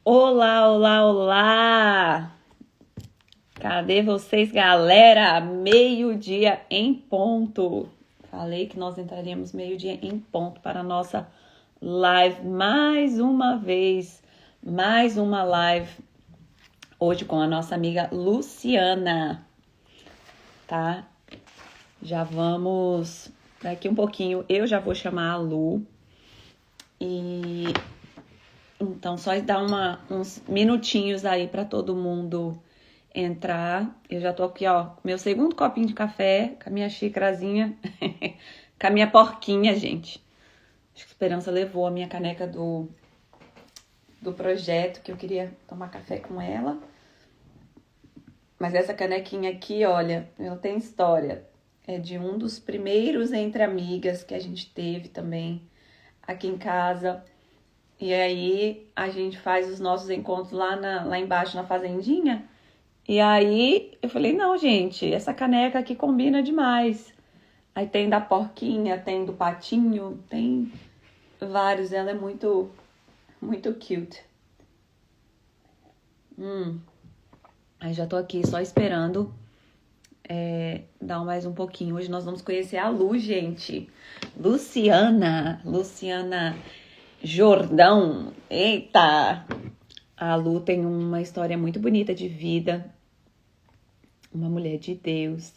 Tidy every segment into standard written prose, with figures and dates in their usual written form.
Olá, olá, olá! Cadê vocês, galera? Meio-dia em ponto. Falei que nós entraríamos meio-dia em ponto para a nossa live mais uma vez. Mais uma live hoje com a nossa amiga Luciana, tá? Já vamos, daqui um pouquinho eu já vou chamar a Lu e então só dar uns minutinhos aí para todo mundo entrar. Eu já tô aqui, ó, com meu segundo copinho de café, com a minha xícarazinha, com a minha porquinha, gente. Acho que a Esperança levou a minha caneca do projeto, que eu queria tomar café com ela. Mas essa canequinha aqui, olha, não tem história. É de um dos primeiros Entre Amigas que a gente teve também aqui em casa. E aí a gente faz os nossos encontros lá embaixo na fazendinha. E aí eu falei, não, gente, essa caneca aqui combina demais. Aí tem da porquinha, tem do patinho, tem vários. Ela é muito, muito cute. Aí já tô aqui só esperando dar mais um pouquinho. Hoje nós vamos conhecer a Lu, gente. Luciana Jordão. Eita! A Lu tem uma história muito bonita de vida. Uma mulher de Deus.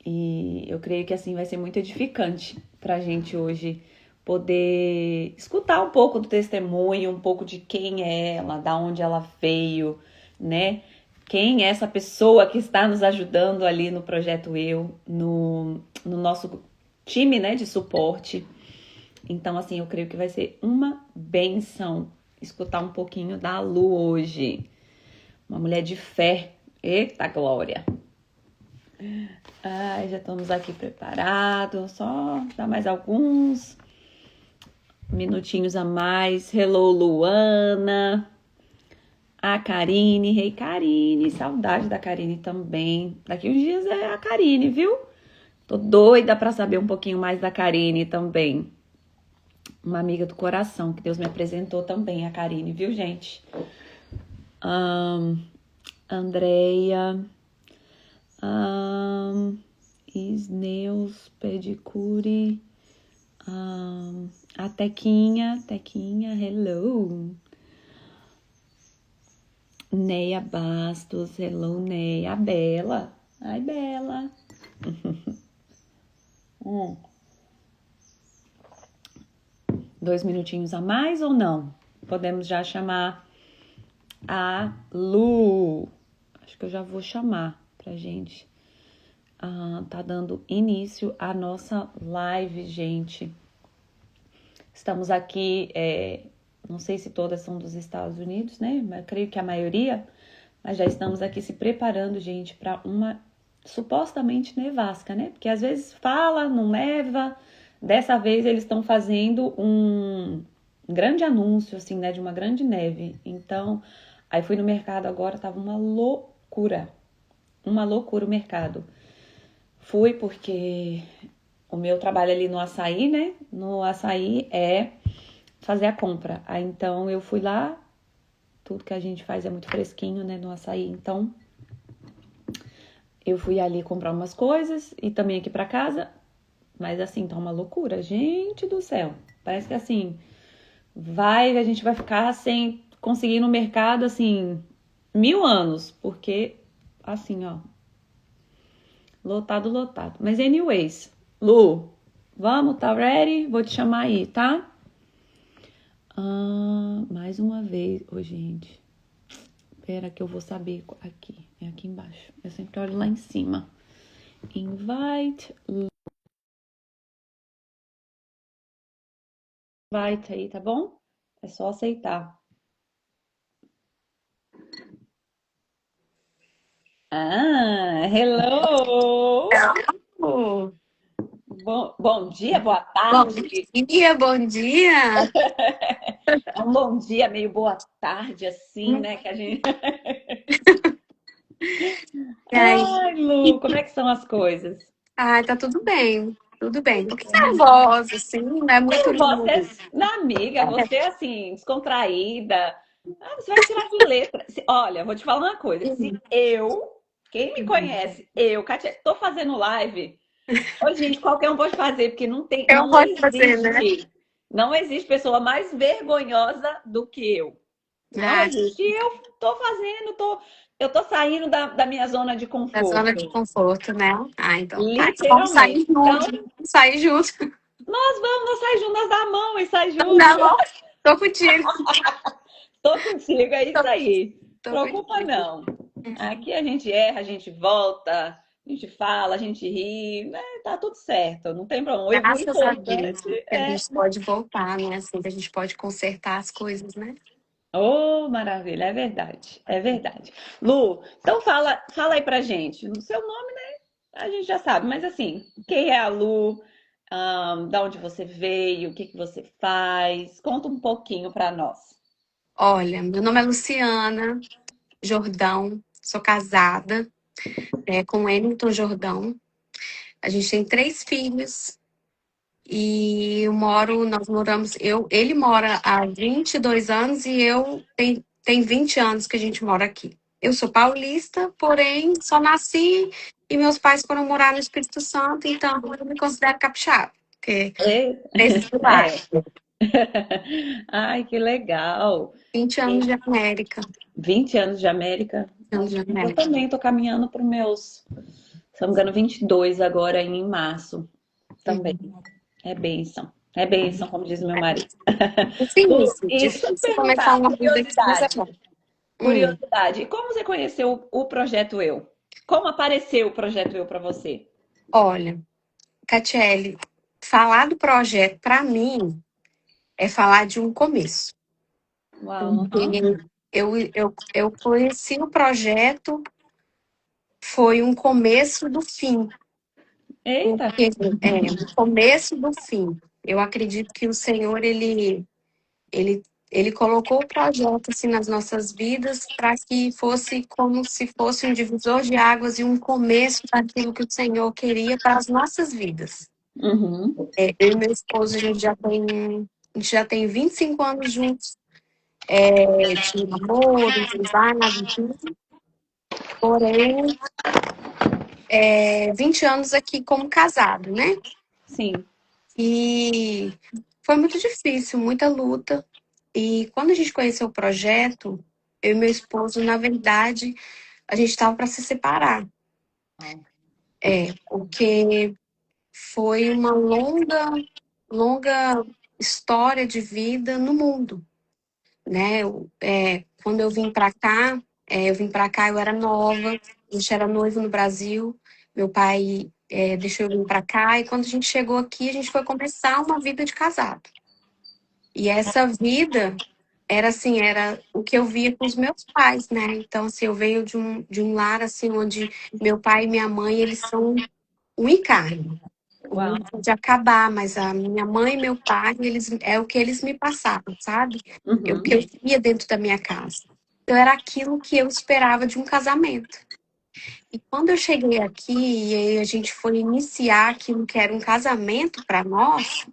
E eu creio que assim vai ser muito edificante pra gente hoje poder escutar um pouco do testemunho, um pouco de quem é ela, da onde ela veio, né? Quem é essa pessoa que está nos ajudando ali no Projeto Eu, no nosso time, né, de suporte. Então, assim, eu creio que vai ser uma benção escutar um pouquinho da Lu hoje. Uma mulher de fé. Eita glória! Ai, já estamos aqui preparados. Só dar mais alguns minutinhos a mais. Hello, Luana. A Karine. Hey, Karine. Saudade da Karine também. Daqui uns dias é a Karine, viu? Tô doida pra saber um pouquinho mais da Karine também. Uma amiga do coração que Deus me apresentou também, a Karine, viu, gente? Andreia. Isneus, Pedicure, a Tequinha, hello. Neia Bastos, hello, Neia. A Bela, ai, Bela. 2 minutinhos a mais ou não? Podemos já chamar a Lu. Acho que eu já vou chamar pra gente. Tá dando início à nossa live, gente. Estamos aqui, não sei se todas são dos Estados Unidos, né? Mas creio que a maioria. Mas já estamos aqui se preparando, gente, para uma supostamente nevasca, né? Porque às vezes fala, não neva. Dessa vez eles estão fazendo um grande anúncio, assim, né? De uma grande neve. Então, aí fui no mercado agora, tava uma loucura. Uma loucura o mercado. Fui porque o meu trabalho ali no açaí, né? No açaí é fazer a compra. Aí então eu fui lá, tudo que a gente faz é muito fresquinho, né? No açaí. Então eu fui ali comprar umas coisas e também aqui pra casa. Mas assim, tá uma loucura. Gente do céu. Parece que assim, a gente vai ficar sem conseguir ir no mercado, assim, 1000 anos. Porque, assim, ó, lotado. Mas anyways, Lu, vamos, tá ready? Vou te chamar aí, tá? Mais uma vez. Ô, gente. Espera que eu vou saber aqui. É aqui embaixo. Eu sempre olho lá em cima. Invite aí, tá bom? É só aceitar. Hello! Oh, Bom dia, boa bom tarde. dia, bom dia. É um bom dia, meio boa tarde, assim, né? Que a gente. E aí? Ai, Lu, como é que são as coisas? Ah, tá tudo bem, tudo bem. Um pouquinho nervosa, assim, não é muito. Você, na amiga, você assim, descontraída. Ah, você vai tirar de letra. Olha, vou te falar uma coisa. Se Sim. quem me conhece, Kátia, tô fazendo live. Ô, gente, qualquer um pode fazer, porque Eu vou fazer, né? não existe pessoa mais vergonhosa do que eu. Não Ah, existe. E eu tô fazendo, eu tô saindo da minha zona de da zona de conforto. conforto, né? Ah, então tá. Então vamos sair Literalmente. juntos, Então, vamos sair juntos. nós sair juntas da mão e sai junto. Não, tô contigo. Tô contigo, é isso Tô, aí. tô Preocupa contigo. não. Uhum. Aqui a gente erra, a gente volta, a gente fala, a gente ri, né? Tá tudo certo, não tem problema. O Graças a Deus importante que a é. gente pode voltar, né? Assim, que a gente pode consertar as coisas, né? Oh, maravilha, é verdade, é verdade. Lu, então fala aí pra gente. O seu nome, né? A gente já sabe, mas assim, quem é a Lu? Da onde você veio? O que que você faz? Conta um pouquinho pra nós. Olha, meu nome é Luciana Jordão, sou casada, com o Wellington Jordão. A gente tem 3 filhos e nós moramos, ele mora há 22 anos e tem 20 anos que a gente mora aqui. Eu sou paulista, porém só nasci e meus pais foram morar no Espírito Santo, então eu me considero capixaba, porque É. cresci lá. É. Ai, que legal. 20 anos de América. 20 anos de América. 20 anos de Eu América. também tô caminhando para os meus, se não me engano, 22 agora em março. Também. Uhum. É bênção. É bênção, como diz meu marido. Lu, Difícil, e deixa eu te difícil começar perguntar, uma vida aqui, mas é curiosidade. bom. Hum. Curiosidade. Como você conheceu o Projeto Eu? Como apareceu o Projeto Eu para você? Olha, Catiele, falar do projeto, para mim, é falar de um começo. Uau, aham. Porque eu conheci o projeto, foi um começo do fim. Eita. Porque é um começo do fim. Eu acredito que o Senhor, ele, ele colocou o projeto assim nas nossas vidas para que fosse como se fosse um divisor de águas e um começo daquilo que o Senhor queria para as nossas vidas. Uhum. Eu e meu esposo, a gente já tem 25 anos juntos, de namoro, noivado, tudo. Porém, 20 anos aqui como casado, né? Sim. E foi muito difícil, muita luta. E quando a gente conheceu o projeto, eu e meu esposo, na verdade, a gente estava para se separar. Uau. Porque foi uma longa história de vida no mundo, né? Quando eu vim para cá, eu era nova, a gente era noivo no Brasil, meu pai deixou eu vir para cá, e quando a gente chegou aqui, a gente foi começar uma vida de casado. E essa vida era assim, era o que eu via com os meus pais, né? Então, assim, eu venho de um lar assim onde meu pai e minha mãe, eles são um e carne. O Uau. mundo pode acabar, mas a minha mãe e meu pai, eles é o que eles me passaram, sabe? É o que eu Uhum. via dentro da minha casa. Então, era aquilo que eu esperava de um casamento. E quando eu cheguei aqui e aí a gente foi iniciar aquilo que era um casamento para nós,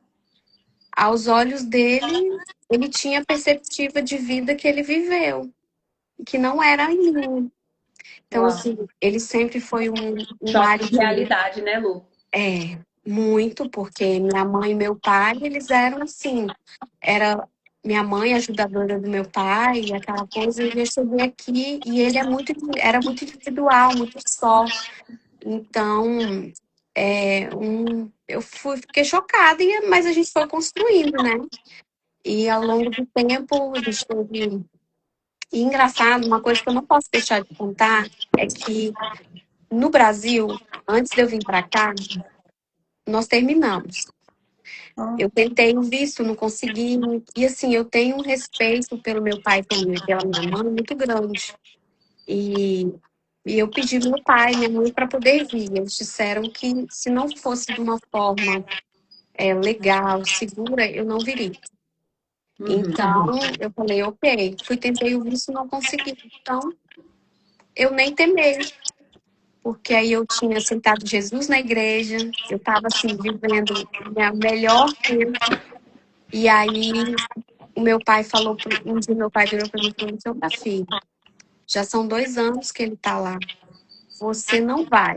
aos olhos dele, ele tinha a perspectiva de vida que ele viveu, que não era a minha. Então, Uau. assim, ele sempre foi um Choque de marido. realidade, né, Lu? Muito, porque minha mãe e meu pai, eles eram assim, era minha mãe ajudadora do meu pai, e aquela coisa, e eu cheguei aqui e ele era muito individual, muito só. Então, fiquei chocada, mas a gente foi construindo, né? E ao longo do tempo, a gente teve. E engraçado, uma coisa que eu não posso deixar de contar é que no Brasil, antes de eu vir para cá, nós terminamos. Eu tentei o visto, não consegui. E assim, eu tenho um respeito pelo meu pai e pela minha mãe muito grande. E, e eu pedi meu pai e minha mãe para poder vir. Eles disseram que se não fosse de uma forma legal, segura, eu não viria. Uhum. Então, eu falei, ok. Tentei o visto, não consegui. Então, eu nem temei, porque aí eu tinha aceitado Jesus na igreja, eu estava assim, vivendo o meu melhor tempo. E aí o meu pai falou, um dia meu pai virou para mim e falou, seu filho, já são 2 anos que ele tá lá. Você não vai.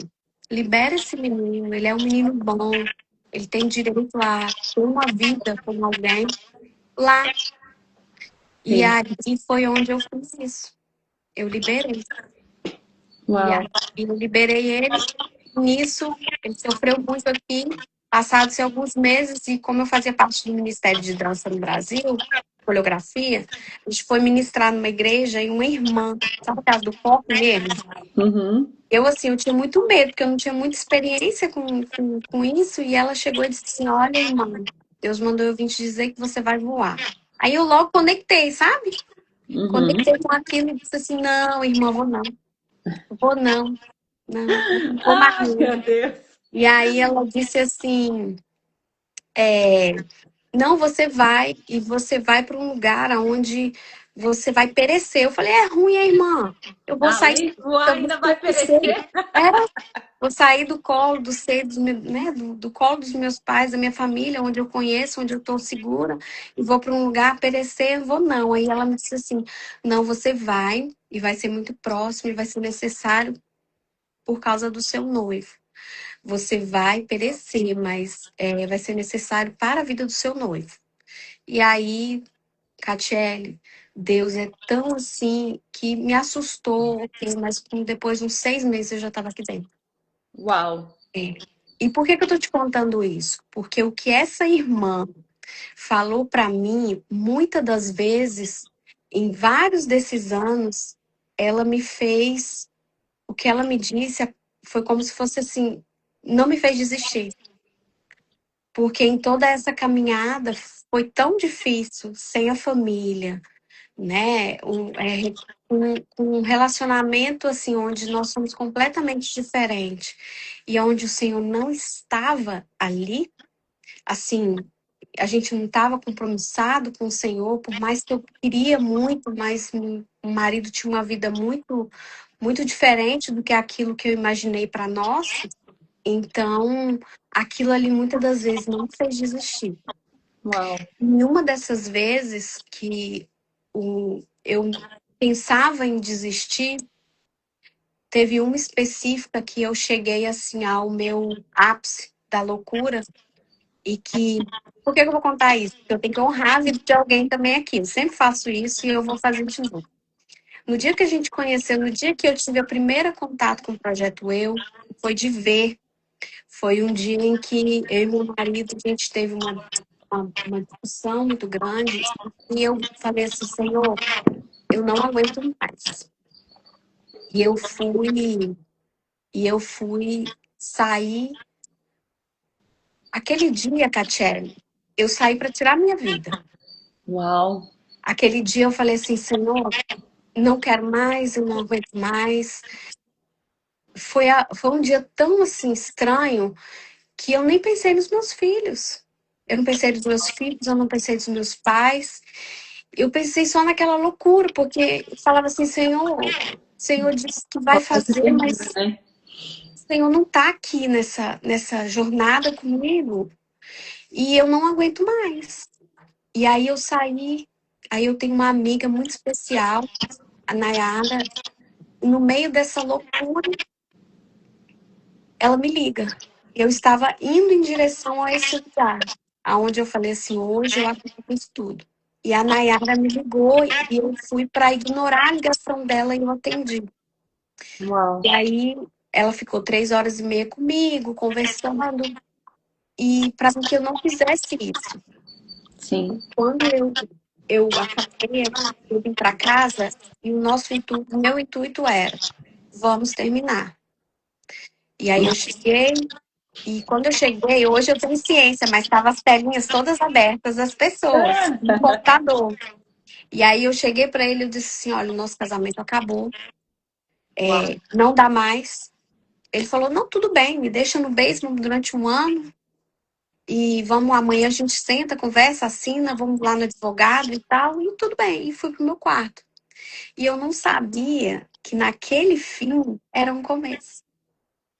Libera esse menino, ele é um menino bom, ele tem direito a ter uma vida com alguém lá. E Sim. aí foi onde eu fiz isso. Eu liberei. E Uau. aí eu liberei ele. Nisso, ele sofreu muito aqui. Passados alguns meses, e como eu fazia parte do Ministério de Dança no Brasil, coreografia, a gente foi ministrar numa igreja e uma irmã, sabe a casa do pop mesmo? Uhum. Eu, assim, eu tinha muito medo, porque eu não tinha muita experiência com isso, e ela chegou e disse assim, olha, irmã, Deus mandou eu vir te dizer que você vai voar. Aí eu logo conectei, sabe? Uhum. Conectei com aquilo e disse assim, não, irmã, vou não. Vou não, não, não vou mais Ai, não. meu Deus. E aí ela disse assim, não, você vai para um lugar onde você vai perecer. Eu falei, é ruim, irmã. Eu vou sair, Além de voar, eu vou ainda vai perecer. perecer. É, vou sair do colo, do seio, né, do colo dos meus pais, da minha família, onde eu conheço, onde eu estou segura, e vou para um lugar perecer, eu vou não. Aí ela me disse assim, não, você vai, e vai ser muito próximo, e vai ser necessário por causa do seu noivo. Você vai perecer, mas vai ser necessário para a vida do seu noivo. E aí, Catiele, Deus é tão assim que me assustou, ok, mas depois de uns 6 meses eu já estava aqui dentro. Uau. É. E por que eu tô te contando isso? Porque o que essa irmã falou para mim, muitas das vezes, em vários desses anos, ela me fez, o que ela me disse foi como se fosse assim, não me fez desistir. Porque em toda essa caminhada foi tão difícil, sem a família, né? Um relacionamento assim, onde nós somos completamente diferentes e onde o Senhor não estava ali, assim, a gente não estava compromissado com o Senhor, por mais que eu queria muito, mas o marido tinha uma vida muito, muito diferente do que aquilo que eu imaginei para nós. Então, aquilo ali muitas das vezes não me fez desistir. Uau. Em uma dessas vezes que eu pensava em desistir, teve uma específica que eu cheguei assim ao meu ápice da loucura e que. Por que eu vou contar isso? Porque eu tenho que honrar a vida de alguém também aqui. Eu sempre faço isso e eu vou fazer de novo. No dia que a gente conheceu, no dia que eu tive o primeiro contato com o Projeto foi de ver. Foi um dia em que eu e meu marido, a gente teve uma discussão muito grande e eu falei assim, Senhor, eu não aguento mais. E eu fui sair. Aquele dia, Catiele, eu saí para tirar minha vida. Uau. Aquele dia eu falei assim, Senhor, não quero mais, eu não aguento mais. Foi um dia tão assim estranho que eu nem pensei nos meus filhos. Eu não pensei nos meus filhos, eu não pensei nos meus pais. Eu pensei só naquela loucura, porque eu falava assim, Senhor disse que vai Pode fazer, terminar, mas né? o Senhor não está aqui nessa jornada comigo e eu não aguento mais. E aí eu saí, aí eu tenho uma amiga muito especial, a Nayara, e no meio dessa loucura, ela me liga. Eu estava indo em direção a esse lugar, aonde eu falei assim, hoje eu acredito isso tudo. E a Nayara me ligou e eu fui para ignorar a ligação dela e eu atendi. Uau. E aí ela ficou 3 horas e meia comigo, conversando, e para que eu não fizesse isso. Sim. Quando eu acabei, eu vim para casa e o meu intuito era, vamos terminar. E aí eu cheguei, e quando eu cheguei, hoje eu tenho ciência, mas estavam as telinhas todas abertas das pessoas, no computador. E aí eu cheguei para ele e disse assim, olha, o nosso casamento acabou, Uau. não dá mais. Ele falou, não, tudo bem, me deixa no basement durante um ano e vamos amanhã a gente senta, conversa, assina, vamos lá no advogado e tal, e tudo bem. E fui pro meu quarto. E eu não sabia que naquele fim era um começo.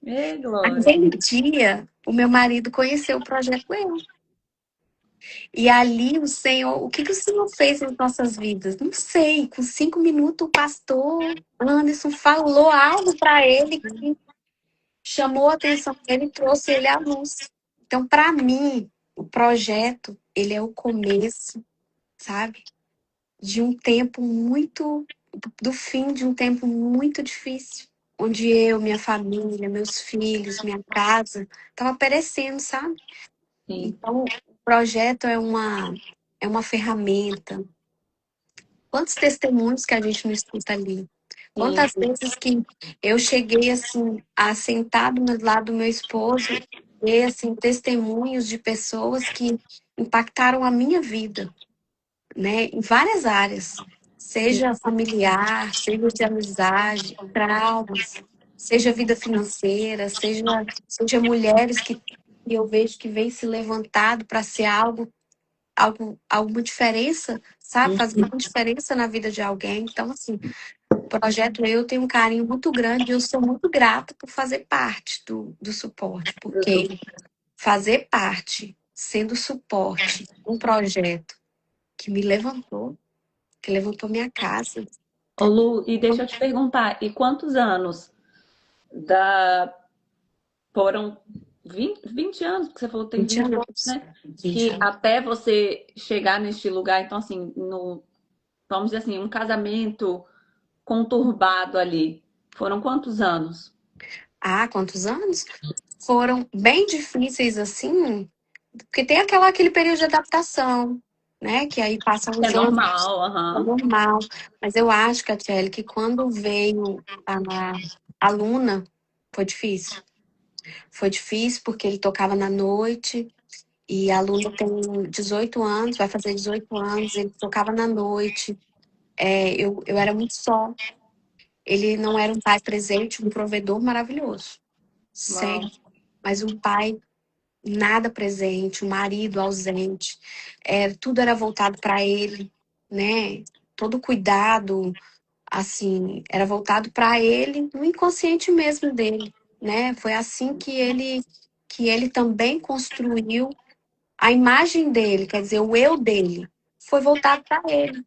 Ei, Glória. Aquele dia, o meu marido conheceu o Projeto Eu. E ali o Senhor, o que que o Senhor fez nas nossas vidas? Não sei. Com 5 minutos, o pastor Anderson falou algo para ele que chamou a atenção dele e trouxe ele à luz. Então, para mim, o projeto, ele é o começo, sabe? De um tempo muito, do fim de um tempo muito difícil, onde eu, minha família, meus filhos, minha casa, estava perecendo, sabe? Sim, Então, o projeto é uma ferramenta. Quantos testemunhos que a gente não escuta ali? sim, Quantas vezes que eu cheguei assim, a sentar do lado do meu esposo, ver assim, testemunhos de pessoas que impactaram a minha vida, né? Em várias áreas, sim. seja familiar, seja de amizade, traumas, seja vida financeira, seja mulheres que eu vejo que vêm se levantado para ser alguma diferença, sabe? Fazer uma diferença na vida de alguém. Então, assim, o projeto eu tenho um carinho muito grande e eu sou muito grata por fazer parte do suporte, porque fazer parte, sendo suporte, um projeto que me levantou, que levantou minha casa, Ô, Lu, e deixa eu te perguntar, e quantos anos da foram 20 anos, porque você falou que tem 20 20 anos. né? 20 Que anos. até você chegar neste lugar, então assim, no, vamos dizer assim, um casamento conturbado ali. Foram quantos anos? Ah, quantos anos? Foram bem difíceis assim, porque tem aquele período de adaptação, né? Que aí passam É os anos, normal, é aham. normal. Mas eu acho, Catiele, que quando veio a Luna, foi difícil. Foi difícil porque ele tocava na noite e a Luna tem 18 anos, vai fazer 18 anos, ele tocava na noite. Eu era muito só. Ele não era um pai presente, um provedor maravilhoso. Uau. Sempre. Mas um pai nada presente, um marido ausente. Tudo era voltado para ele, né? Todo cuidado, assim, era voltado para ele, no inconsciente mesmo dele, né? Foi assim que ele também construiu a imagem dele, quer dizer, o eu dele, foi voltado para ele.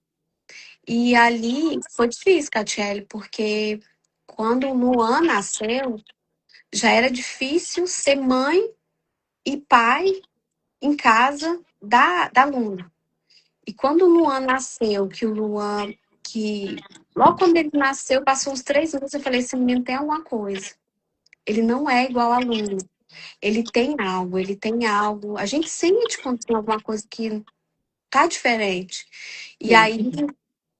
E ali foi difícil, Catiele, porque quando o Luan nasceu, já era difícil ser mãe e pai em casa da Luna. E quando o Luan nasceu, que logo quando ele nasceu, passou uns 3 meses, eu falei, esse menino tem alguma coisa. Ele não é igual a Luna. Ele tem algo, ele tem algo. A gente sente quando tem alguma coisa que tá diferente. E Sim. aí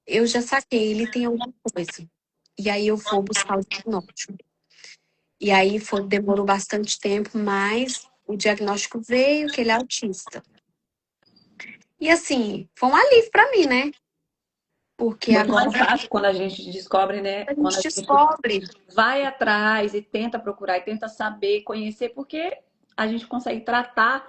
eu já saquei, ele tem alguma coisa. E aí eu vou buscar o diagnóstico. E aí demorou bastante tempo, mas o diagnóstico veio que ele é autista. E assim, foi um alívio para mim, né? Porque Muito agora mais fácil quando a gente descobre, né? a Quando gente a gente descobre. vai atrás e tenta procurar e tenta saber, conhecer, porque a gente consegue tratar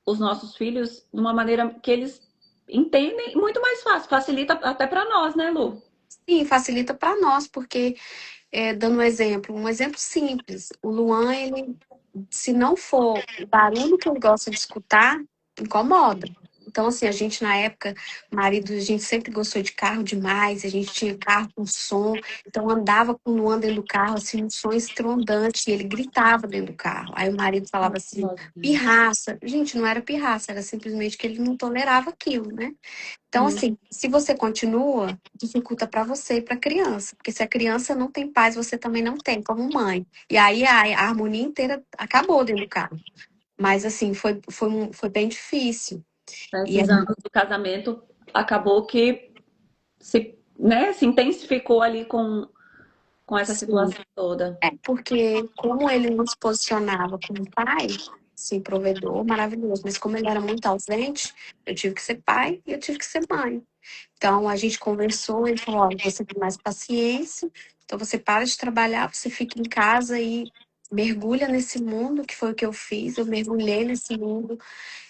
os nossos filhos de uma maneira que eles entendem muito mais fácil, facilita até para nós, né, Lu? Sim, facilita para nós, porque, dando um exemplo simples. O Luan, ele, se não for o barulho que ele gosta de escutar, incomoda. Então, assim, a gente na época, marido, a gente sempre gostou de carro demais, a gente tinha carro com som, então andava com o Luan dentro do carro, assim, um som estrondante, e ele gritava dentro do carro. Aí o marido falava assim, pirraça. Gente, não era pirraça, era simplesmente que ele não tolerava aquilo, né? Então, Sim, assim, se você continua, dificulta para você e para a criança. Porque se a criança não tem paz, você também não tem, como mãe. E aí a harmonia inteira acabou dentro do carro. Mas, assim, foi bem difícil. E esses anos do casamento acabou que se, né, se intensificou ali com essa assim, situação toda. porque como ele não se posicionava como pai, sim, provedor, maravilhoso. Mas como ele era muito ausente, eu tive que ser pai e eu tive que ser mãe. Então a gente conversou, ele falou, olha, você tem mais paciência, então você para de trabalhar, você fica em casa e mergulha nesse mundo, que foi o que eu fiz, eu mergulhei nesse mundo,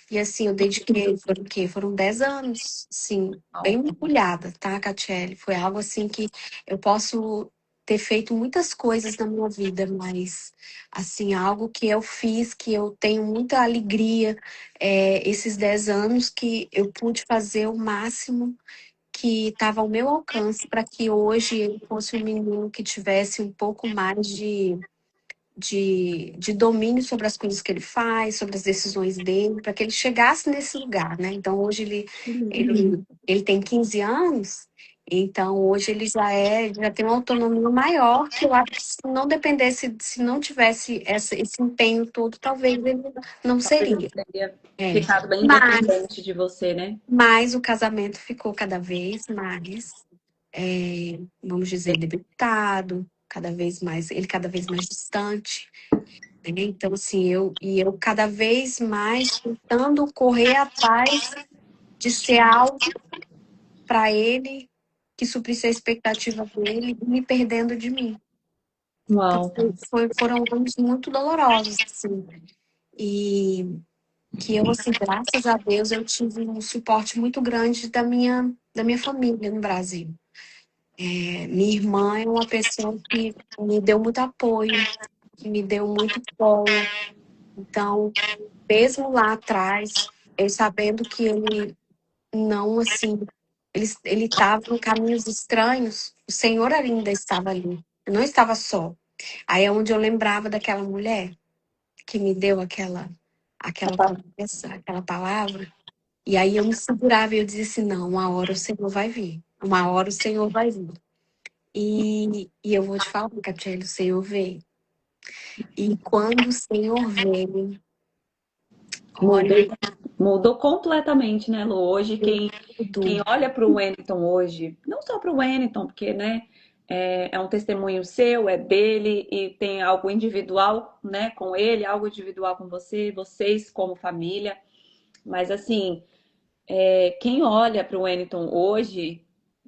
e assim, eu dediquei, foram o quê? Foram 10 anos, sim, bem mergulhada, tá, Catiele? Foi algo assim que eu posso ter feito muitas coisas na minha vida, mas assim, algo que eu fiz, que eu tenho muita alegria, esses 10 anos que eu pude fazer o máximo que estava ao meu alcance para que hoje ele fosse um menino que tivesse um pouco mais de domínio sobre as coisas que ele faz, sobre as decisões dele, para que ele chegasse nesse lugar, né? Então, hoje ele tem 15 anos, então hoje ele já tem uma autonomia maior, que eu acho que se não dependesse, se não tivesse esse empenho todo, talvez ele não Talvez seria. ele teria É. ficado bem Mas, independente de você, né? mas o casamento ficou cada vez mais, vamos dizer, debilitado, cada vez mais distante. Né? Então, assim, eu cada vez mais tentando correr atrás de ser algo para ele que suprisse a expectativa dele e me perdendo de mim. Então, Uau. foram anos muito dolorosos, assim. E que eu, assim, graças a Deus, eu tive um suporte muito grande da minha família no Brasil. Minha irmã é uma pessoa que me deu muito apoio, que me deu muito colo. Então, mesmo lá atrás, eu sabendo que ele não, assim, ele estava em caminhos estranhos, o Senhor ainda estava ali. Eu não estava só. Aí é onde eu lembrava daquela mulher que me deu aquela promessa, aquela palavra. E aí eu me segurava e eu dizia assim, não, uma hora o Senhor vai vir. Uma hora o Senhor vai vir. E eu vou te falar, Catiele, o Senhor veio. E quando o Senhor veio, olha, Mudou, mudou completamente, né, Lu? Hoje, quem tudo. olha para o Wellington hoje, não só para o Wellington, porque, né, é um testemunho seu, é dele, e tem algo individual, né, com ele, algo individual com você, vocês como família. Mas, assim, quem olha para o Wellington hoje,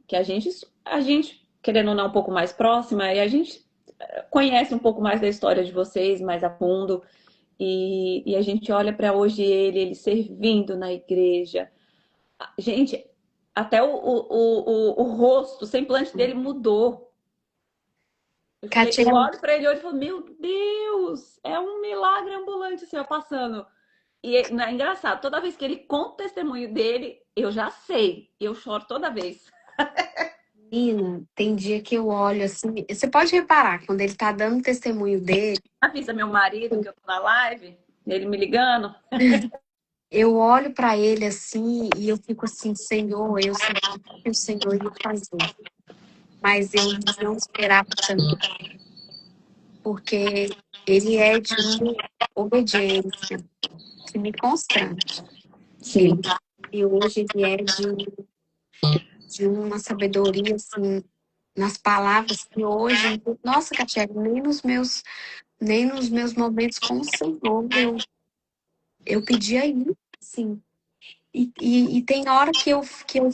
que a gente, querendo ou não, um pouco mais próxima, e a gente conhece um pouco mais da história de vocês, mais a fundo, e a gente olha para hoje ele servindo na igreja. Gente, até o rosto, o semblante dele mudou. Eu Catiele, olho para ele hoje e falo, meu Deus, é um milagre ambulante assim, ó, passando. E é engraçado, toda vez que ele conta o testemunho dele, eu já sei, eu choro toda vez. menina, tem dia que eu olho assim. Você pode reparar, quando ele tá dando testemunho dele, Avisa meu marido que eu tô na live, ele me ligando. eu olho para ele assim e eu fico assim, Senhor, eu sabia que o Senhor ia fazer, mas eu não esperava tanto, porque ele é de uma obediência que me constrange. Ele, Sim. e hoje ele é de uma sabedoria assim nas palavras que hoje, nossa, Catiele, nem nos meus momentos com o Senhor eu pedi aí, sim. E tem hora que eu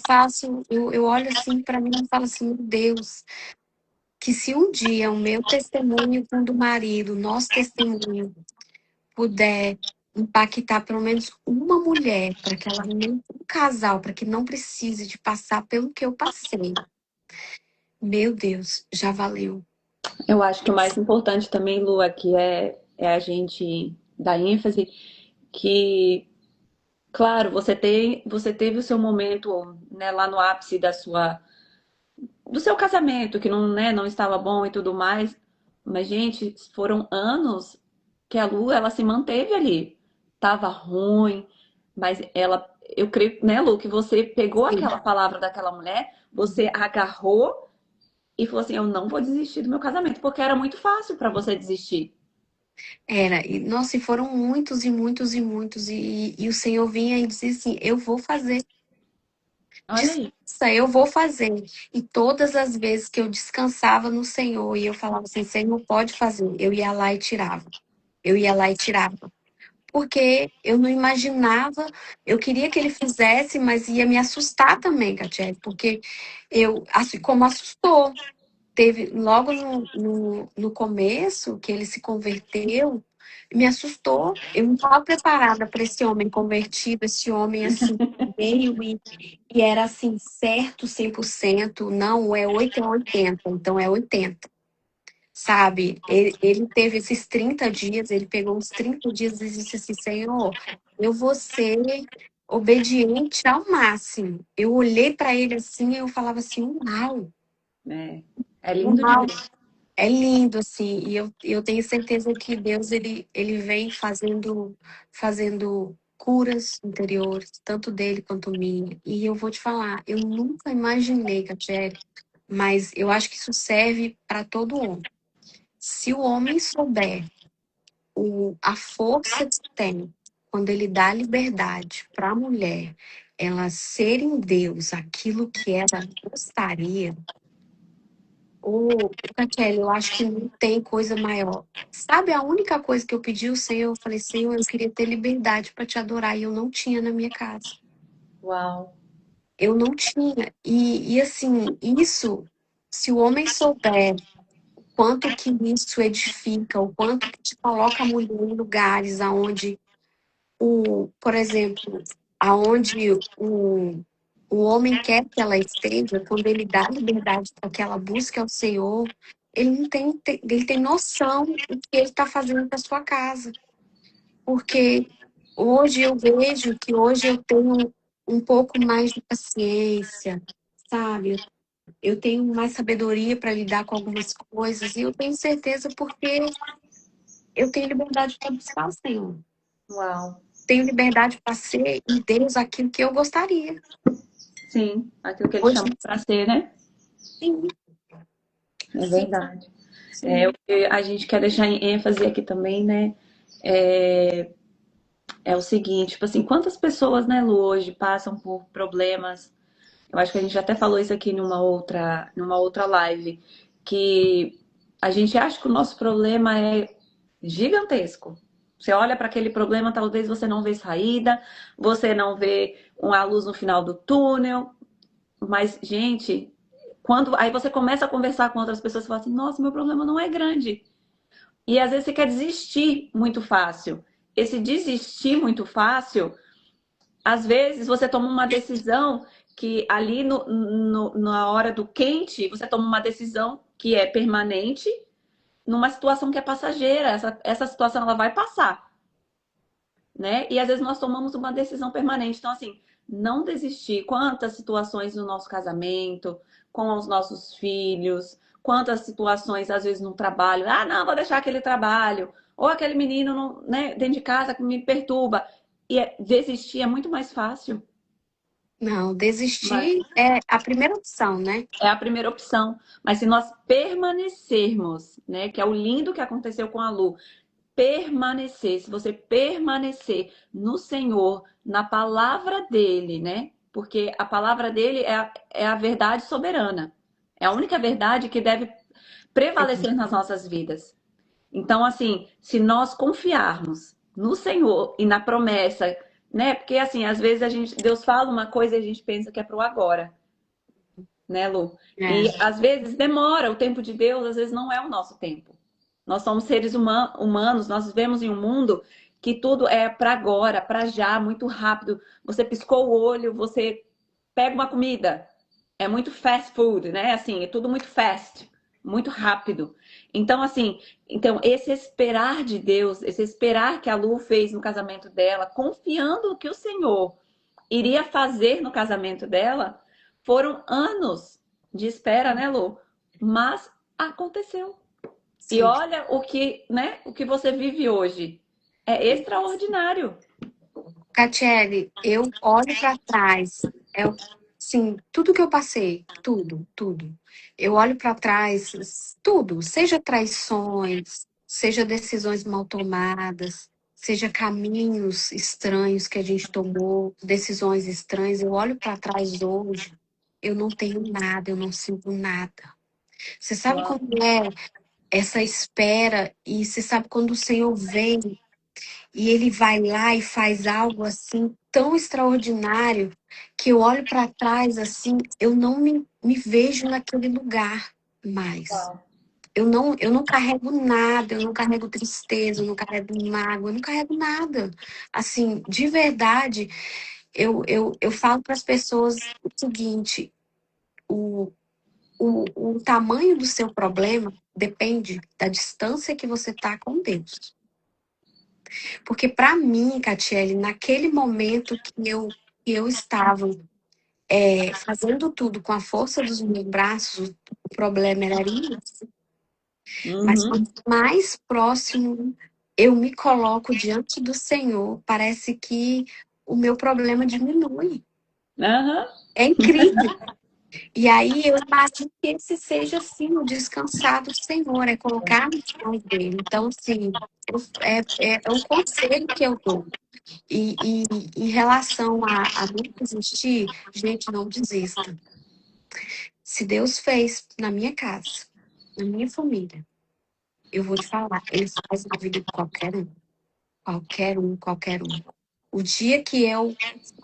faço, eu olho assim para mim e falo assim, meu Deus, que se um dia o meu testemunho com o do marido, o nosso testemunho, puder impactar pelo menos uma mulher, para que ela não, um casal, para que não precise de passar pelo que eu passei, meu Deus, já valeu. Eu acho que o mais importante também, Lu, aqui é a gente dar ênfase que, claro, você teve o seu momento, né, lá no ápice do seu casamento, que não, né, não estava bom e tudo mais. Mas, gente, foram anos que a Lu, ela se manteve ali. Tava ruim, mas eu creio, né, Lu, que você pegou Sim. aquela palavra daquela mulher, você agarrou e falou assim: eu não vou desistir do meu casamento, porque era muito fácil para você desistir. Era, e nossa, e foram muitos e muitos e muitos, e o Senhor vinha e dizia assim: eu vou fazer. Olha aí. Descansa, eu vou fazer. E todas as vezes que eu descansava no Senhor e eu falava assim, Senhor, pode fazer, eu ia lá e tirava. Eu ia lá e tirava. Porque eu não imaginava, eu queria que ele fizesse, mas ia me assustar também, Catiele, porque assim como assustou. Teve logo no começo que ele se converteu, me assustou. Eu não estava preparada para esse homem convertido, esse homem assim, veio e era assim, certo 100%. Não, é 8 é 80, então é 80. sabe? Ele teve esses 30 dias, ele pegou uns 30 dias e disse assim, Senhor, eu vou ser obediente ao máximo. Eu olhei para ele assim e eu falava assim, uau, É, é lindo de uau. ver. É lindo, assim, e eu tenho certeza que Deus, ele vem fazendo curas interiores, tanto dele quanto minha. E eu vou te falar, eu nunca imaginei, Catiele, mas eu acho que isso serve para todo homem. Se o homem souber a força que tem quando ele dá liberdade para a mulher, ela ser em Deus aquilo que ela gostaria, Kelly, eu acho que não tem coisa maior. Sabe, a única coisa que eu pedi ao Senhor, eu falei, Senhor, eu queria ter liberdade para te adorar, e eu não tinha na minha casa. Uau, Eu não tinha. E assim, isso, se o homem souber o quanto que isso edifica, o quanto que te coloca a mulher em lugares aonde por exemplo, aonde o homem quer que ela esteja, quando ele dá liberdade para que ela busque ao Senhor, ele não ele tem noção do que ele está fazendo para sua casa. Porque hoje eu vejo que hoje eu tenho um pouco mais de paciência, sabe? Eu tenho mais sabedoria para lidar com algumas coisas, e eu tenho certeza porque eu tenho liberdade para buscar o Senhor. uau. Tenho liberdade para ser em Deus aquilo que eu gostaria. Sim, aquilo que ele Hoje, chama para ser, né? sim, É sim, verdade. É, o sim. que a gente quer deixar em ênfase aqui também, né? É, é o seguinte, tipo assim, quantas pessoas, né, Lu, hoje passam por problemas. Eu acho que a gente até falou isso aqui numa outra live, que a gente acha que o nosso problema é gigantesco. Você olha para aquele problema, talvez você não vê saída, você não vê uma luz no final do túnel, mas, gente, quando aí você começa a conversar com outras pessoas, você fala assim: nossa, meu problema não é grande. E às vezes você quer desistir muito fácil. Esse desistir muito fácil, às vezes você toma uma decisão que ali na hora do quente, você toma uma decisão que é permanente numa situação que é passageira. Essa situação ela vai passar, né? E às vezes nós tomamos uma decisão permanente. Então, assim, não desistir. Quantas situações no nosso casamento, com os nossos filhos, quantas situações, às vezes, no trabalho. Ah, não, vou deixar aquele trabalho. Ou aquele menino né, dentro de casa que me perturba. E desistir é muito mais fácil. Não, Mas desistir é a primeira opção, né? é a primeira opção. Mas se nós permanecermos, né, que é o lindo que aconteceu com a Lu, permanecer, se você permanecer no Senhor, na palavra dele, né? Porque a palavra dele é a verdade soberana. É a única verdade que deve prevalecer nas nossas vidas. Então, assim, se nós confiarmos no Senhor e na promessa, né? Porque assim, às vezes Deus fala uma coisa e a gente pensa que é pro agora, né, Lu? E É. às vezes demora, o tempo de Deus às vezes não é o nosso tempo. Nós somos seres humanos, nós vivemos em um mundo que tudo é para agora, para já, muito rápido. Você piscou o olho, você pega uma comida. É muito fast food, né? Assim, é tudo muito fast, muito rápido. Então, assim, então esse esperar de Deus, esse esperar que a Lu fez no casamento dela, confiando que o Senhor iria fazer no casamento dela, foram anos de espera, né, Lu? Mas aconteceu. E Sim. olha o que, né, o que você vive hoje. É extraordinário. Catiele, eu olho para trás, sim, tudo que eu passei, tudo, tudo. Eu olho para trás, tudo, seja traições, seja decisões mal tomadas, seja caminhos estranhos que a gente tomou, decisões estranhas. Eu olho para trás hoje, eu não tenho nada, eu não sinto nada. Você sabe Uau. como é essa espera e você sabe quando o Senhor vem e ele vai lá e faz algo assim tão extraordinário que eu olho para trás assim, eu não me vejo naquele lugar mais. Eu não carrego nada, eu não carrego tristeza, eu não carrego mágoa, eu não carrego nada. Assim, de verdade, eu falo para as pessoas o seguinte: o tamanho do seu problema depende da distância que você tá com Deus. Porque para mim, Catiele, naquele momento que eu estava fazendo tudo com a força dos meus braços, o problema era isso. Mas Uhum. quanto mais próximo eu me coloco diante do Senhor, parece que o meu problema diminui. Aham. É incrível. E aí eu imagino que esse seja, assim, o descansar do Senhor, é colocar nos pés dele. Então, assim, é um conselho que eu dou. E em relação a não desistir, gente, não desista. Se Deus fez na minha casa, na minha família, eu vou te falar, ele faz na vida de qualquer um. Qualquer um, qualquer um. O dia que eu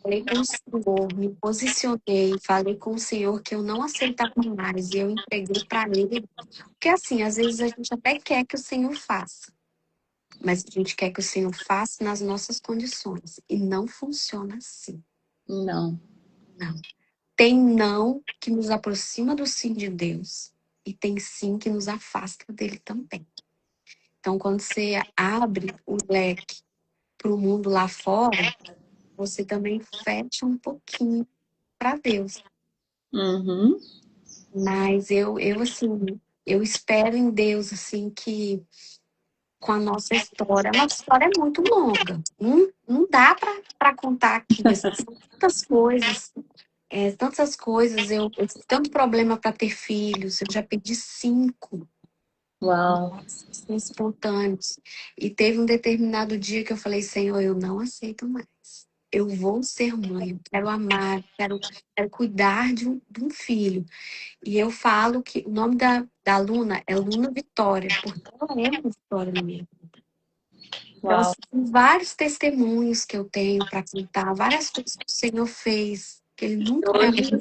falei com o Senhor, me posicionei, falei com o Senhor que eu não aceitava mais e eu entreguei para Ele. Porque assim, às vezes a gente até quer que o Senhor faça, mas a gente quer que o Senhor faça nas nossas condições. E não funciona assim. Não. Não. Tem não que nos aproxima do sim de Deus e tem sim que nos afasta dele também. Então, quando você abre o leque para o mundo lá fora, você também fecha um pouquinho para Deus. Uhum. Mas eu assim, eu espero em Deus assim que com a nossa história, a nossa história é muito longa. Não dá para contar aqui, assim, são tantas coisas. Eu tive tanto problema para ter filhos, eu já perdi 5 Uau. assim, espontâneos. E teve um determinado dia que eu falei, Senhor, eu não aceito mais. Eu vou ser mãe, eu quero amar, quero cuidar de um filho. E eu falo que o nome da Luna é Luna Vitória, porque ela é uma vitória na minha vida. Então, Uau. assim, vários testemunhos que eu tenho para contar, várias coisas que o Senhor fez, que Ele nunca Hoje,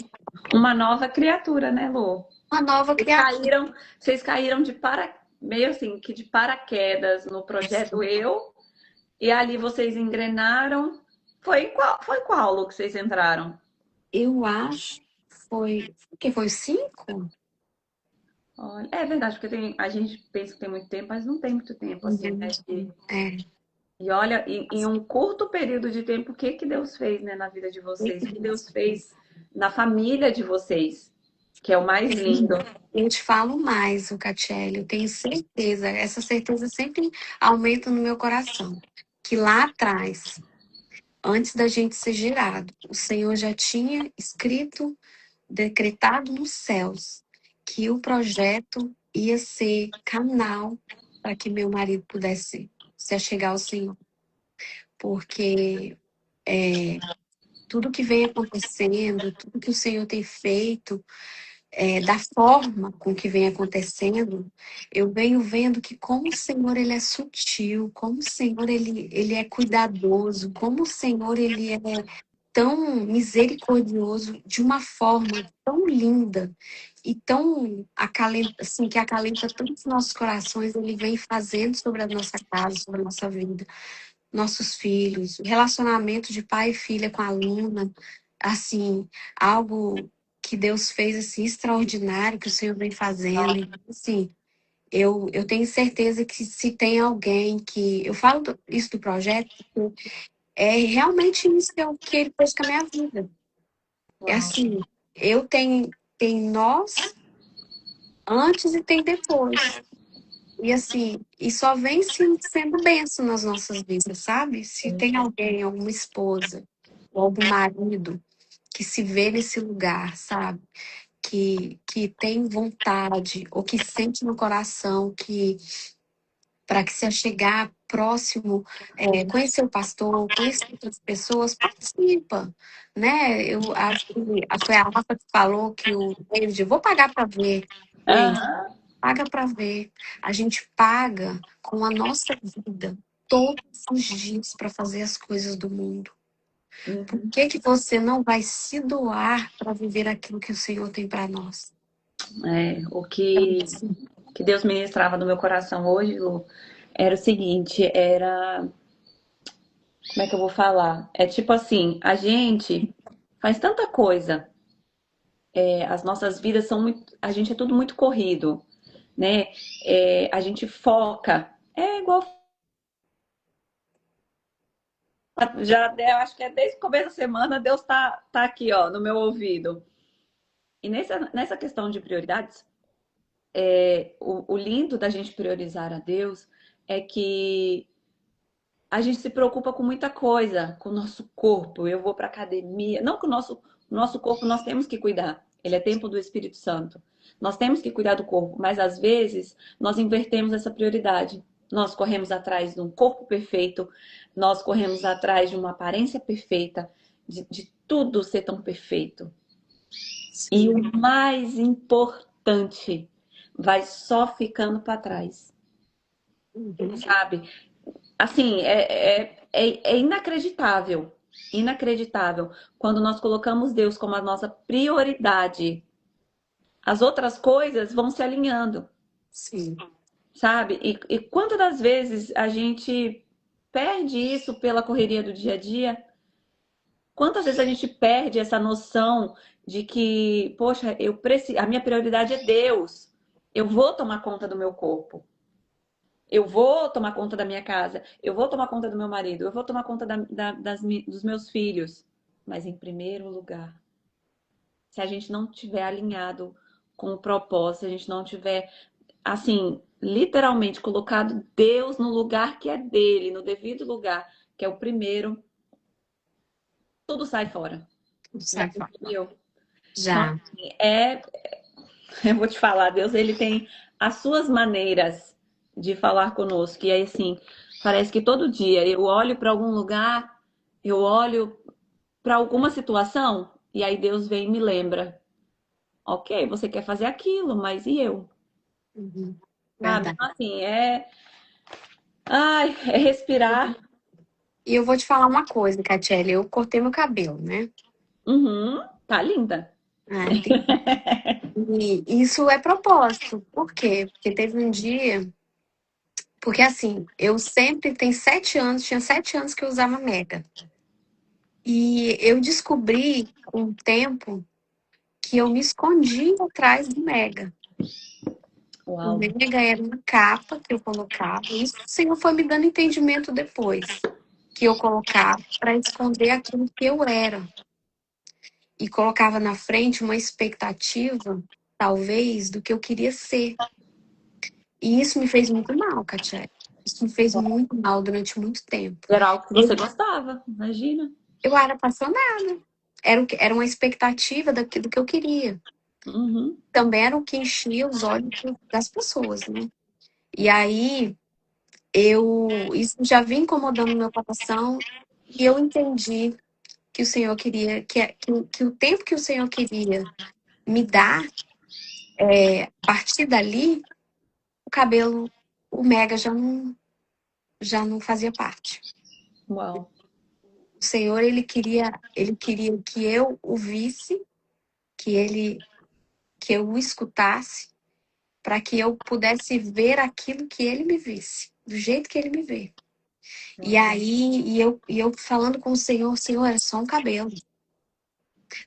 uma nova criatura, né, Lu? uma nova Vocês criatura. caíram, vocês caíram meio assim, que de paraquedas no projeto Eu, e ali vocês engrenaram. Foi qual, Lu, que vocês entraram? Eu acho que foi 5? Olha, é verdade, porque a gente pensa que tem muito tempo, mas não tem muito tempo, assim, né? É. E olha, em um curto período de tempo, o que que Deus fez, né, na vida de vocês? O que Deus fez na família de vocês, que é o mais lindo. Eu te falo mais, o Catiele, eu tenho certeza, essa certeza sempre aumenta no meu coração, que lá atrás, antes da gente ser gerado, o Senhor já tinha escrito, decretado nos céus, que o projeto ia ser canal para que meu marido pudesse se achegar ao Senhor. Porque tudo que vem acontecendo, tudo que o Senhor tem feito, da forma com que vem acontecendo, eu venho vendo que como o Senhor ele é sutil, como o Senhor ele é cuidadoso, como o Senhor ele é tão misericordioso de uma forma tão linda e tão acalenta, assim, que acalenta tanto os nossos corações, ele vem fazendo sobre a nossa casa, sobre a nossa vida, nossos filhos, o relacionamento de pai e filha com a aluna, assim, algo que Deus fez assim extraordinário que o Senhor vem fazendo. Então, assim, eu tenho certeza que se tem alguém que eu falo isso do projeto, porque é realmente isso que ele fez com a minha vida. É Uau. assim, eu tenho tem nós antes e tem depois. E assim, e só vem sendo bênção nas nossas vidas, sabe? Se tem alguém, alguma esposa, ou algum marido que se vê nesse lugar, sabe? Que tem vontade, ou que sente no coração que para que se achegar próximo, conhecer o pastor, conhecer outras pessoas, participa, né? Eu acho que foi a Rafa que falou que o David, eu vou pagar para ver. Gente, Aham. paga para ver. A gente paga com a nossa vida todos os dias para fazer as coisas do mundo. Por Uhum. que você não vai se doar para viver aquilo que o Senhor tem para nós? É, o Então, que, assim, que Deus ministrava no meu coração hoje, Lu, era o seguinte, como é que eu vou falar? É tipo assim, a gente faz tanta coisa As nossas vidas são muito, a gente é tudo muito corrido, né? A gente foca. É igual já, eu acho que é desde o começo da semana, Deus tá aqui, ó, no meu ouvido. E nessa questão de prioridades, o lindo da gente priorizar a Deus é que a gente se preocupa com muita coisa, com o nosso corpo. Eu vou para academia. Não que o nosso corpo nós temos que cuidar. Ele é templo do Espírito Santo. Nós temos que cuidar do corpo, mas às vezes nós invertemos essa prioridade. Nós corremos atrás de um corpo perfeito, nós corremos atrás de uma aparência perfeita, de tudo ser tão perfeito. E o Sim. mais importante vai só ficando para trás, Uhum. sabe? Assim, é inacreditável. Inacreditável. Quando nós colocamos Deus como a nossa prioridade, as outras coisas vão se alinhando, Sim. sabe? E quantas das vezes a gente perde isso pela correria do dia a dia? Quantas vezes a gente perde essa noção de que, poxa, a minha prioridade é Deus. Eu vou tomar conta do meu corpo. Eu vou tomar conta da minha casa, eu vou tomar conta do meu marido, eu vou tomar conta dos meus filhos. Mas em primeiro lugar, se a gente não tiver alinhado com o propósito, se a gente não tiver, assim, literalmente colocado Deus no lugar que é dele, no devido lugar, que é o primeiro, tudo sai fora. Tudo Já sai fora. percebeu? Então, Já. assim, eu vou te falar, Deus, ele tem as suas maneiras de falar conosco. E aí, assim, parece que todo dia eu olho para algum lugar, eu olho para alguma situação, e aí Deus vem e me lembra: ok, você quer fazer aquilo, mas e eu? Uhum. Sabe? Verdade. Então, assim, Ai, é respirar. E eu vou te falar uma coisa, Catiele. Eu cortei meu cabelo, né? Uhum, tá linda. E isso é propósito. Por quê? Porque teve um dia. Porque assim, eu sempre tenho 7 anos, tinha 7 anos que eu usava Mega. E eu descobri com o tempo que eu me escondi atrás do Mega. O Uau, Mega era uma capa que eu colocava. Isso o Senhor foi me dando entendimento depois. Que eu colocava para esconder aquilo que eu era. E colocava na frente uma expectativa, talvez, do que eu queria ser. E isso me fez muito mal, Katia. Isso me fez muito mal durante muito tempo. era algo que você Eu, gostava, imagina. eu era apaixonada. Era uma expectativa do que eu queria. Uhum, Também era o que enchia os olhos das pessoas, né? E aí, isso já vinha incomodando meu coração. E eu entendi que o Senhor queria, que o tempo que o Senhor queria me dar, a partir dali, o cabelo, o Mega já não fazia parte. uau, O Senhor, ele queria que eu o visse, que eu o escutasse, para que eu pudesse ver aquilo que ele me visse, do jeito que ele me vê. E uau. aí, e eu falando com o Senhor, Senhor, é só um cabelo.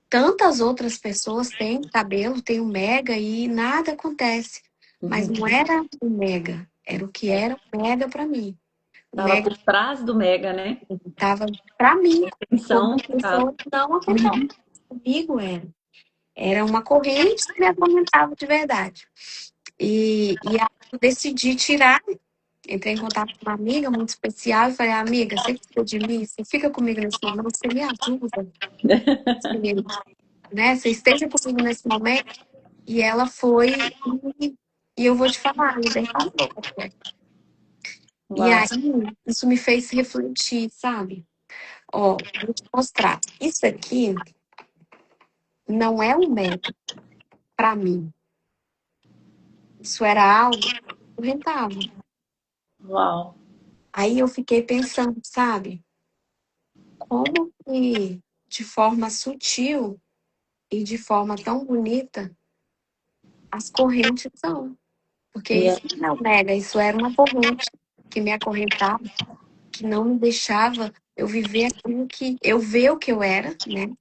Tantas outras pessoas têm cabelo, têm o Mega e nada acontece. Mas não era o Mega, era o que era o Mega para mim. O Tava Mega por trás do Mega, né? estava para mim, como Intenção que tava. pessoa não acontece. Comigo era uma corrente que me atormentava de verdade. E aí eu decidi tirar, entrei em contato com uma amiga muito especial e falei, amiga, você precisa de mim? Você fica comigo nesse momento? Você me ajuda? Você, né? Você esteja comigo nesse momento? E ela foi e eu vou te falar, libertador. E Uau, aí, isso me fez refletir, sabe? Ó, vou te mostrar. Isso aqui não é um método para mim. Isso era algo rentável. uau. Aí eu fiquei pensando, sabe? Como que de forma sutil e de forma tão bonita as correntes são. Porque E é, isso não é um mega, isso era uma corrente que me acorrentava, que não me deixava eu viver aquilo que eu ver o que eu era, né?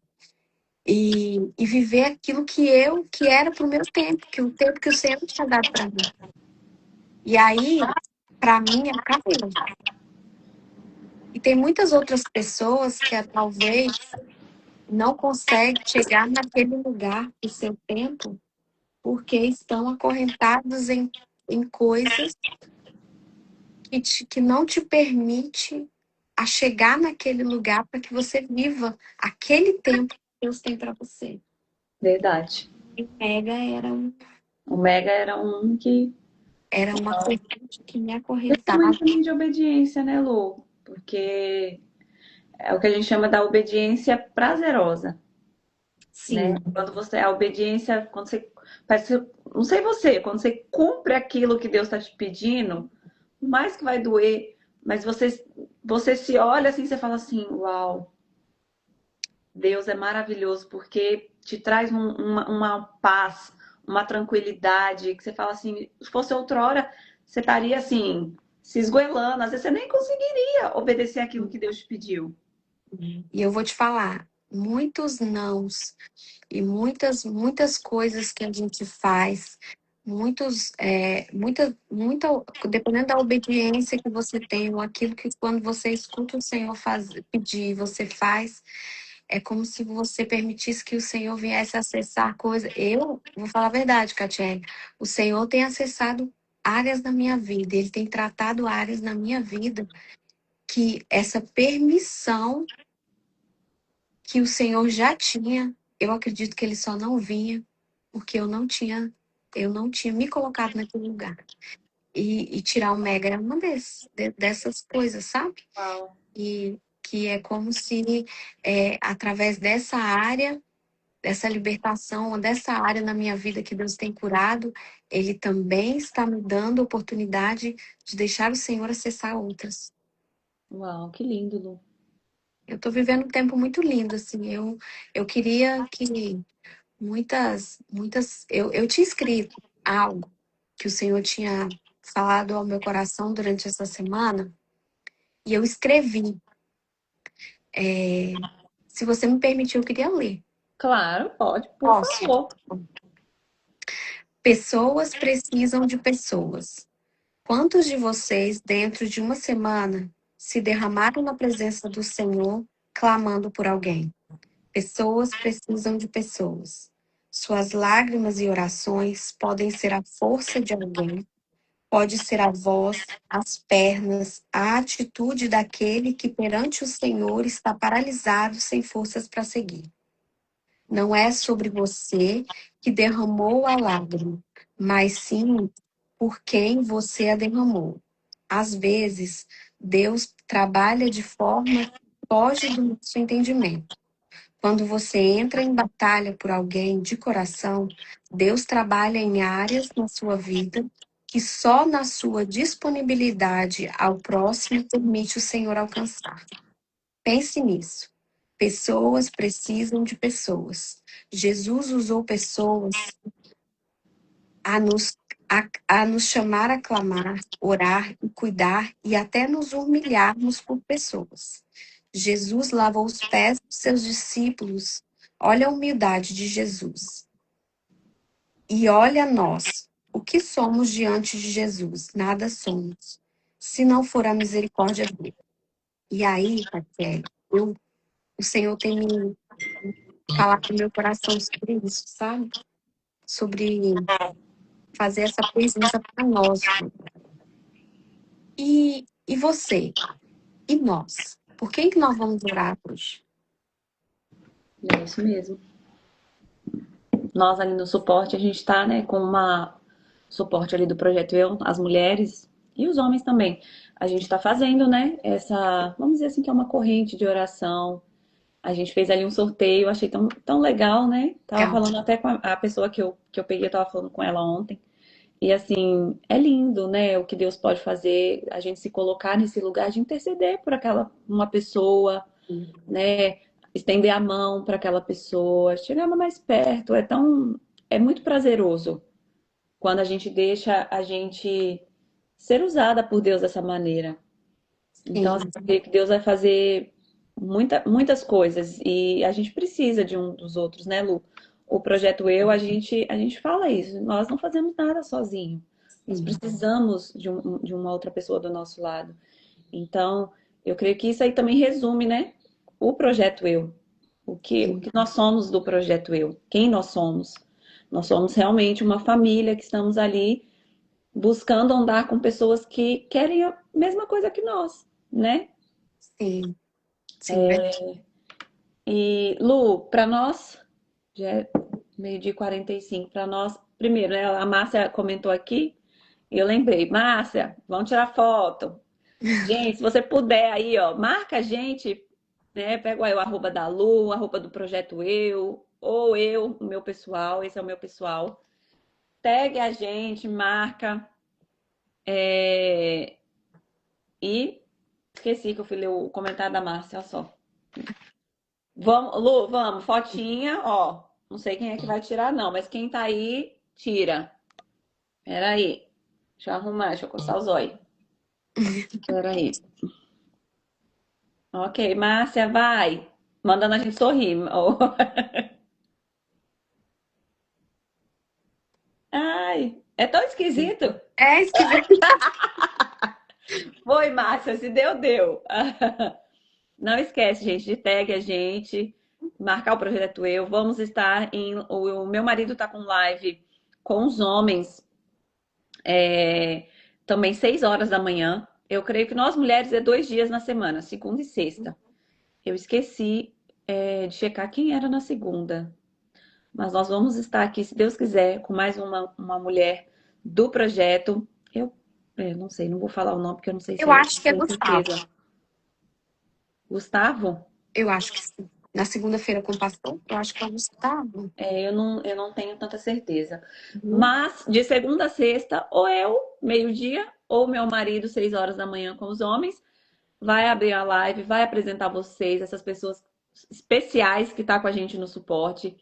e viver aquilo que era pro meu tempo, que o tempo que o Senhor tinha dado para mim. E aí, para mim, acabou. E tem muitas outras pessoas que talvez não conseguem chegar naquele lugar do seu tempo porque estão acorrentados em coisas que não te permite a chegar naquele lugar para que você viva aquele tempo que Deus tem para você. Verdade. E Mega O Mega era um que era uma corrente que me acorrentava. testemunho também de obediência, né, Lu? Porque é o que a gente chama da obediência prazerosa, né? Sim, Quando você, a obediência, quando você, parece, não sei você, quando você cumpre aquilo que Deus está te pedindo, por mais que vai doer, mas você se olha assim, você fala assim, uau, Deus é maravilhoso, porque te traz uma paz, uma tranquilidade, que você fala assim, se fosse outra hora, você estaria assim, se esgoelando, às vezes você nem conseguiria obedecer aquilo que Deus te pediu. e eu vou te falar, muitos nãos e muitas coisas que a gente faz, dependendo da obediência que você tem, ou aquilo que quando você escuta o Senhor pedir, você faz, é como se você permitisse que o Senhor viesse acessar coisas. Eu vou falar a verdade, Catiele, o Senhor tem acessado áreas da minha vida, Ele tem tratado áreas na minha vida que essa permissão que o Senhor já tinha, eu acredito que ele só não vinha porque eu não tinha me colocado naquele lugar. E tirar o mega é uma dessas coisas, sabe? Uau. E que é como se através dessa área, dessa libertação, ou dessa área na minha vida que Deus tem curado, Ele também está me dando oportunidade de deixar o Senhor acessar outras. Uau, que lindo, Lu. Eu estou vivendo um tempo muito lindo, assim. Eu queria que muitas. Eu tinha escrito algo que o Senhor tinha falado ao meu coração durante essa semana, e eu escrevi. Se você me permitir, eu queria ler. Claro, pode, por Posso? favor. Pessoas precisam de pessoas. Quantos de vocês, dentro de uma semana, se derramaram na presença do Senhor, clamando por alguém? Pessoas precisam de pessoas. Suas lágrimas e orações podem ser a força de alguém. Pode ser a voz, as pernas, a atitude daquele que perante o Senhor está paralisado, sem forças para seguir. Não é sobre você que derramou a lágrima, mas sim por quem você a derramou. Às vezes, Deus trabalha de forma que foge do nosso entendimento. Quando você entra em batalha por alguém de coração, Deus trabalha em áreas na sua vida que só na sua disponibilidade ao próximo permite o Senhor alcançar. Pense nisso. Pessoas precisam de pessoas. Jesus usou pessoas a nos, a nos chamar a clamar, orar e cuidar e até nos humilharmos por pessoas. Jesus lavou os pés dos seus discípulos. Olha a humildade de Jesus. E olha nós. O que somos diante de Jesus? Nada somos. Se não for a misericórdia dele. E aí, Raquel, o Senhor tem me falado no meu coração sobre isso, sabe? Sobre fazer essa presença para nós. E você? E nós? Por quem que nós vamos orar hoje? É isso mesmo. Nós ali no suporte, a gente está, né, com uma suporte ali do projeto Eu, as mulheres e os homens também. A gente está fazendo, né, essa, vamos dizer assim, que é uma corrente de oração. A gente fez ali um sorteio, achei tão legal, né? Tava Legal. falando até com a pessoa que eu peguei, eu tava falando com ela ontem. E assim, é lindo, né? O que Deus pode fazer, a gente se colocar nesse lugar de interceder por aquela uma pessoa, né? Estender a mão para aquela pessoa, chegar mais perto, é muito prazeroso quando a gente deixa a gente ser usada por Deus dessa maneira. Então, Sim, assim, eu creio que Deus vai fazer. muitas coisas e a gente precisa de um dos outros, né, Lu? O projeto Eu, a gente fala isso, nós não fazemos nada sozinho. Nós Sim, precisamos de uma outra pessoa do nosso lado. Então, eu creio que isso aí também resume, né, o projeto Eu. O sim, que nós somos do projeto Eu, quem nós somos. Nós somos realmente uma família que estamos ali buscando andar com pessoas que querem a mesma coisa que nós, né? sim, sim, verdade. E, Lu, para nós, já é meio-dia e 45, para nós, primeiro, né, a Márcia comentou aqui, e eu lembrei, Márcia, vamos tirar foto. Gente, se você puder aí, ó, marca a gente, né? Pega aí o arroba da Lu, o arroba do Projeto Eu, ou eu, o meu pessoal, esse é o meu pessoal. Segue a gente, marca. é, E esqueci que eu fui ler o comentário da Márcia, olha só. Vamos, Lu, vamos, fotinha, ó. Não sei quem é que vai tirar, não, mas quem tá aí, tira. Peraí. Deixa eu arrumar, deixa eu coçar os olhos. Peraí. Ok, Márcia, vai. Mandando a gente sorrir. Ai, é tão esquisito. É esquisito. Foi, Márcia, se deu, deu. Não esquece, gente, de tag a gente, marcar o projeto Eu. Vamos estar em. O meu marido tá com live com os homens, é, também 6 horas da manhã. Eu creio que nós mulheres é 2 dias na semana, segunda e sexta. Eu esqueci, de checar quem era na segunda. Mas nós vamos estar aqui, se Deus quiser, com mais uma mulher do projeto. Não sei, não vou falar o nome porque eu não sei se Eu é, acho não que é tenho Gustavo. certeza. Gustavo? Eu acho que sim. Na segunda-feira com o pastor, eu acho que é o Gustavo. Eu não tenho tanta certeza. Uhum. Mas de segunda a sexta, ou eu, meio-dia, ou meu marido, 6 horas da manhã com os homens, vai abrir a live, vai apresentar vocês, essas pessoas especiais que tá com a gente no suporte.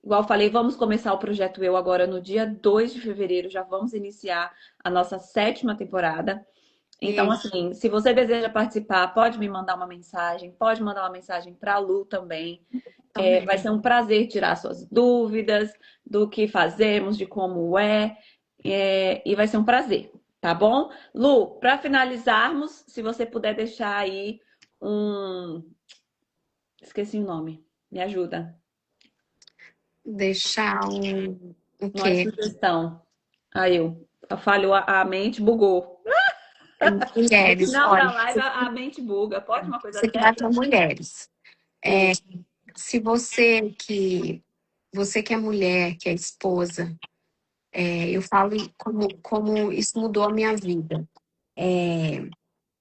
Igual eu falei, vamos começar o projeto Eu agora no dia 2 de fevereiro, já vamos iniciar a nossa 7ª temporada. Então, E assim, se você deseja participar, pode me mandar uma mensagem, pode mandar uma mensagem para a Lu também. Vai também. ser um prazer tirar suas dúvidas do que fazemos, de como e vai ser um prazer, tá bom? Lu, para finalizarmos, se você puder deixar aí um. Esqueci o nome, me ajuda. Deixar o Uma quê? sugestão. Aí eu falhou a mente, bugou. No Mulheres, final olha, da live, a mente buga. Pode uma coisa isso aqui vai dessa? para mulheres. Hum, Se você que é mulher, que é esposa, eu falo como isso mudou a minha vida.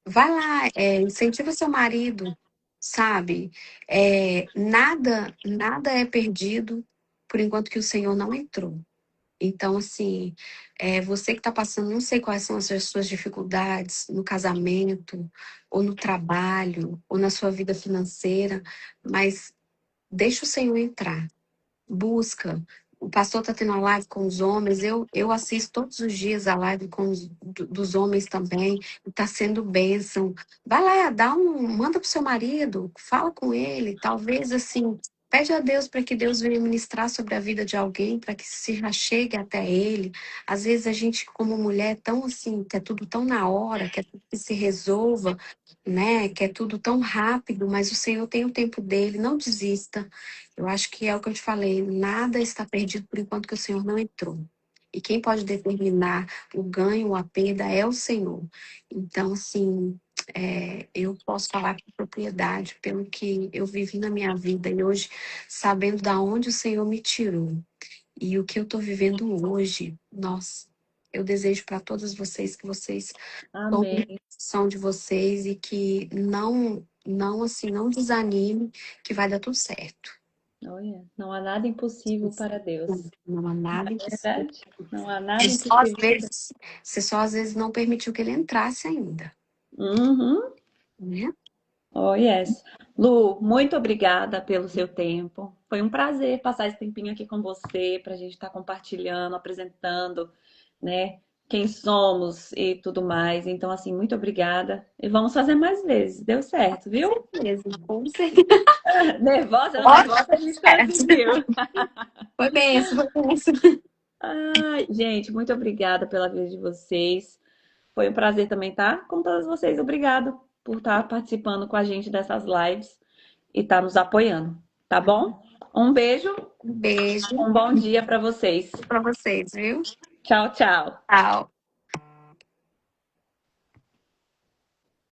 Vai lá, incentiva seu marido, sabe? Nada é perdido por enquanto que o Senhor não entrou. Então, assim, você que está passando, não sei quais são as suas dificuldades no casamento, ou no trabalho, ou na sua vida financeira, mas deixa o Senhor entrar. Busca. O pastor está tendo a live com os homens. Eu assisto todos os dias a live dos homens também. Está sendo bênção. Vai lá, manda para o seu marido, fala com ele. Talvez assim, pede a Deus para que Deus venha ministrar sobre a vida de alguém, para que se já chegue até ele. Às vezes a gente, como mulher, tão assim, quer tudo tão na hora, quer tudo que se resolva, né? Quer tudo tão rápido, mas o Senhor tem o tempo dele. Não desista. Eu acho que é o que eu te falei, nada está perdido por enquanto que o Senhor não entrou. E quem pode determinar o ganho ou a perda é o Senhor. Então, assim, eu posso falar com propriedade pelo que eu vivi na minha vida e hoje, sabendo da onde o Senhor me tirou e o que eu estou vivendo hoje, nossa, eu desejo para todas vocês que vocês tomem amém. a decisão de vocês e que não desanime, que vai dar tudo certo. Olha, não há nada impossível para Não, Deus. não há nada É impossível. verdade? Não há nada impossível. Você só às vezes não permitiu que ele entrasse ainda, Uhum. né? Oh, yes. Lu, muito obrigada pelo seu tempo. Foi um prazer passar esse tempinho aqui com você, para a gente estar compartilhando, apresentando, né? quem somos e tudo mais. Então, assim, muito obrigada. E vamos fazer mais vezes. Deu certo, Com viu? certeza, com certeza. Nervosa ou nervosa, Ótimo, a gente certo. conseguiu. Foi benção, foi benção. Ai, gente, muito obrigada pela vida de vocês. Foi um prazer também estar com todas vocês. Obrigada por estar participando com a gente dessas lives e estar nos apoiando, tá bom? Um beijo, Um beijo um bom dia para vocês. para vocês, viu? Tchau, tchau. Tchau.